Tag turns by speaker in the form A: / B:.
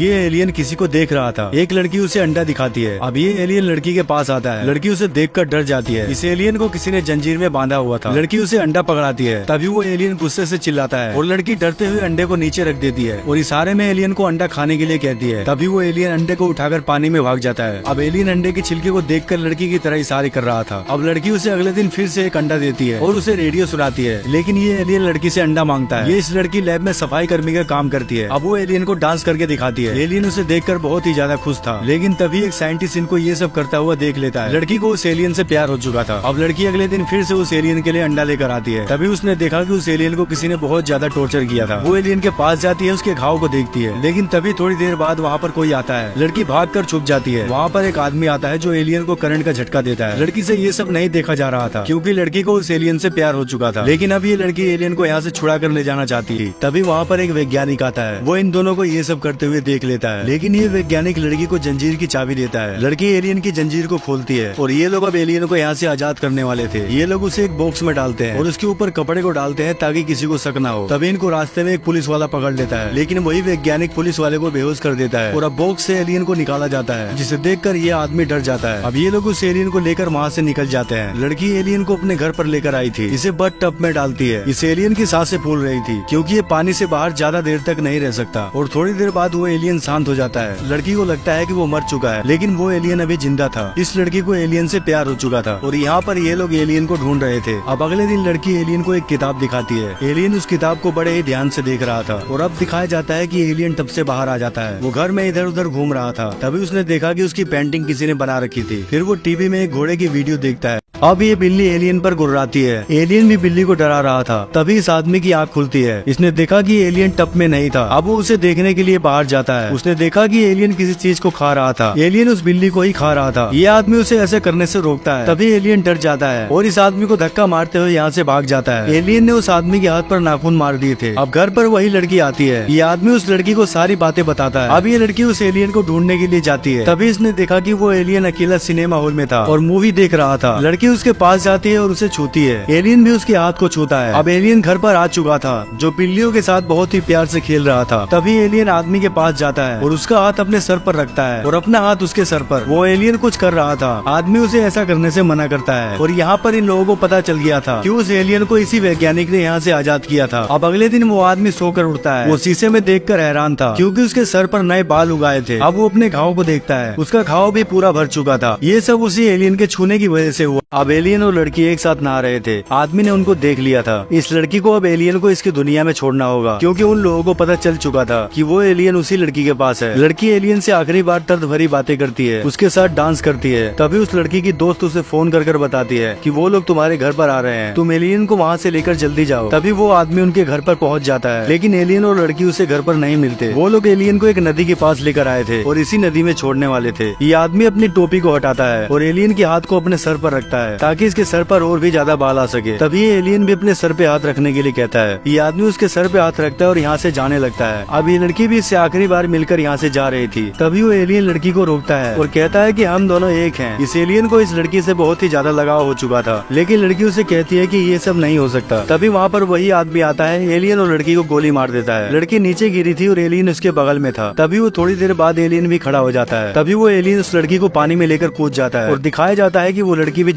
A: ये एलियन किसी को देख रहा था। एक लड़की उसे अंडा दिखाती है। अब ये एलियन लड़की के पास आता है। लड़की उसे देखकर डर जाती है। इस एलियन को किसी ने जंजीर में बांधा हुआ था। लड़की उसे अंडा पकड़ाती है। तभी वो एलियन गुस्से से चिल्लाता है और लड़की डरते हुए अंडे को नीचे रख देती है और इशारे में एलियन को अंडा खाने के लिए कहती है। तभी वो एलियन अंडे को उठाकर पानी में भाग जाता है। अब एलियन अंडे के छिलके को देखकर लड़की की तरह इशारे कर रहा था। अब लड़की उसे अगले दिन फिर से एक अंडा देती है और उसे रेडियो सुनाती है, लेकिन ये एलियन लड़की से अंडा मांगता है। ये इस लड़की लैब में सफाई कर्मी का काम करती है। अब वो एलियन को डांस करके दिखाती है। एलियन उसे देखकर बहुत ही ज्यादा खुश था, लेकिन तभी एक साइंटिस्ट इनको ये सब करता हुआ देख लेता है। लड़की को उस एलियन से प्यार हो चुका था। अब लड़की अगले दिन फिर से उस एलियन के लिए अंडा लेकर आती है। तभी उसने देखा कि उस एलियन को किसी ने बहुत ज्यादा टॉर्चर किया था। वो एलियन के पास जाती है, उसके घाव को देखती है, लेकिन तभी थोड़ी देर बाद वहाँ पर कोई आता है। लड़की भागकर छुप जाती है। वहाँ पर एक आदमी आता है जो एलियन को करंट का झटका देता है। लड़की से ये सब नहीं देखा जा रहा था, क्योंकि लड़की को उस एलियन से प्यार हो चुका था। लेकिन अब ये लड़की एलियन को यहाँ से छुड़ा कर ले जाना चाहती थी। तभी वहाँ पर एक वैज्ञानिक आता है। वो इन दोनों को ये सब करते हुए देख लेता है, लेकिन ये वैज्ञानिक लड़की को जंजीर की चाबी देता है। लड़की एलियन की जंजीर को खोलती है और ये लोग अब एलियन को यहाँ से आजाद करने वाले थे। ये लोग उसे एक बॉक्स में डालते हैं और उसके ऊपर कपड़े को डालते हैं ताकि किसी को शक ना हो। तभी इनको रास्ते में एक पुलिस वाला पकड़ लेता है, लेकिन वही वैज्ञानिक पुलिस वाले को बेहोश कर देता है और अब बॉक्स से एलियन को निकाला जाता है, जिसे देखकर ये आदमी डर जाता है। अब ये लोग उस एलियन को लेकर वहाँ से निकल जाते हैं। लड़की एलियन को अपने घर पर लेकर आई थी। इसे बर्थ टब में डालती है। इस एलियन की सांसें फूल रही थी, क्योंकि ये पानी से बाहर ज्यादा देर तक नहीं रह सकता। और थोड़ी देर बाद वो एलियन शांत हो जाता है। लड़की को लगता है कि वो मर चुका है, लेकिन वो एलियन अभी जिंदा था। इस लड़की को एलियन से प्यार हो चुका था और यहाँ पर ये लोग एलियन को ढूंढ रहे थे। अब अगले दिन लड़की एलियन को एक किताब दिखाती है। एलियन उस किताब को बड़े ही ध्यान से देख रहा था और अब दिखाया जाता है कि एलियन टब से बाहर आ जाता है। वो घर में इधर उधर घूम रहा था। तभी उसने देखा कि उसकी पेंटिंग किसी ने बना रखी थी। फिर वो टीवी में एक घोड़े की वीडियो देखता है। अब ये बिल्ली एलियन पर गुर्राती है। एलियन भी बिल्ली को डरा रहा था। तभी इस आदमी की आँख खुलती है। इसने देखा कि एलियन टब में नहीं था। अब वो उसे देखने के लिए बाहर जाता है। उसने देखा कि एलियन किसी चीज को खा रहा था। एलियन उस बिल्ली को ही खा रहा था। ये आदमी उसे ऐसे करने से रोकता है। तभी एलियन डर जाता है और इस आदमी को धक्का मारते हुए यहाँ से भाग जाता है। एलियन ने उस आदमी के हाथ पर नाखून मार दिए थे। अब घर पर वही लड़की आती है। ये आदमी उस लड़की को सारी बातें बताता है। अब ये लड़की उस एलियन को ढूंढने के लिए जाती है। तभी इसने देखा कि वो एलियन अकेला सिनेमा हॉल में था और मूवी देख रहा था। लड़की उसके पास जाती है और उसे छूती है। एलियन भी उसके हाथ को छूता है। अब एलियन घर पर आ चुका था, जो बिल्लियों के साथ बहुत ही प्यार से खेल रहा था। तभी एलियन आदमी के पास जाता है और उसका हाथ अपने सर पर रखता है और अपना हाथ उसके सर पर। वो एलियन कुछ कर रहा था। आदमी उसे ऐसा करने से मना करता है और यहाँ पर इन लोगों को पता चल गया था कि उस एलियन को इसी वैज्ञानिक ने यहाँ से आजाद किया था। अब अगले दिन वो आदमी सोकर उठता है। वो शीशे में देखकर हैरान था, क्योंकि उसके सर पर नए बाल उगाए थे। अब वो अपने घाव को देखता है। उसका घाव भी पूरा भर चुका था। ये सब उसी एलियन के छूने की वजह से हुआ। अब एलियन और लड़की एक साथ नहा रहे थे। आदमी ने उनको देख लिया था। इस लड़की को अब एलियन को इसकी दुनिया में छोड़ना होगा, क्योंकि उन लोगों को पता चल चुका था कि वो एलियन उसी लड़की के पास है। लड़की एलियन से आखिरी बार दर्द भरी बातें करती है, उसके साथ डांस करती है। तभी उस लड़की की दोस्त उसे फोन कर बताती है कि वो लोग तुम्हारे घर पर आ रहे हैं, तुम एलियन को वहाँ से लेकर जल्दी जाओ। तभी वो आदमी उनके घर पर पहुँच जाता है, लेकिन एलियन और लड़की उसे घर पर नहीं मिलते। वो लोग एलियन को एक नदी के पास लेकर आए थे और इसी नदी में छोड़ने वाले थे। ये आदमी अपनी टोपी को हटाता है और एलियन के हाथ को अपने सर पर रखता है, ताकि इसके सर पर और भी ज्यादा बाल आ सके। तभी एलियन भी अपने सर पे हाथ रखने के लिए कहता है। ये आदमी उसके सर पे हाथ रखता है और यहाँ से जाने लगता है। अब ये लड़की भी इससे आखिरी बार मिलकर यहाँ से जा रही थी। तभी वो एलियन लड़की को रोकता है और कहता है कि हम दोनों एक हैं। इस एलियन को इस लड़की से बहुत ही ज्यादा लगाव हो चुका था, लेकिन लड़की उसे कहती है कि ये सब नहीं हो सकता। तभी वहाँ पर वही आदमी आता है। एलियन और लड़की को गोली मार देता है। लड़की नीचे गिरी थी और एलियन उसके बगल में था। तभी वो थोड़ी देर बाद एलियन भी खड़ा हो जाता है। तभी वो एलियन उस लड़की को पानी में लेकर कूद जाता है और दिखाया जाता है कि वो लड़की भी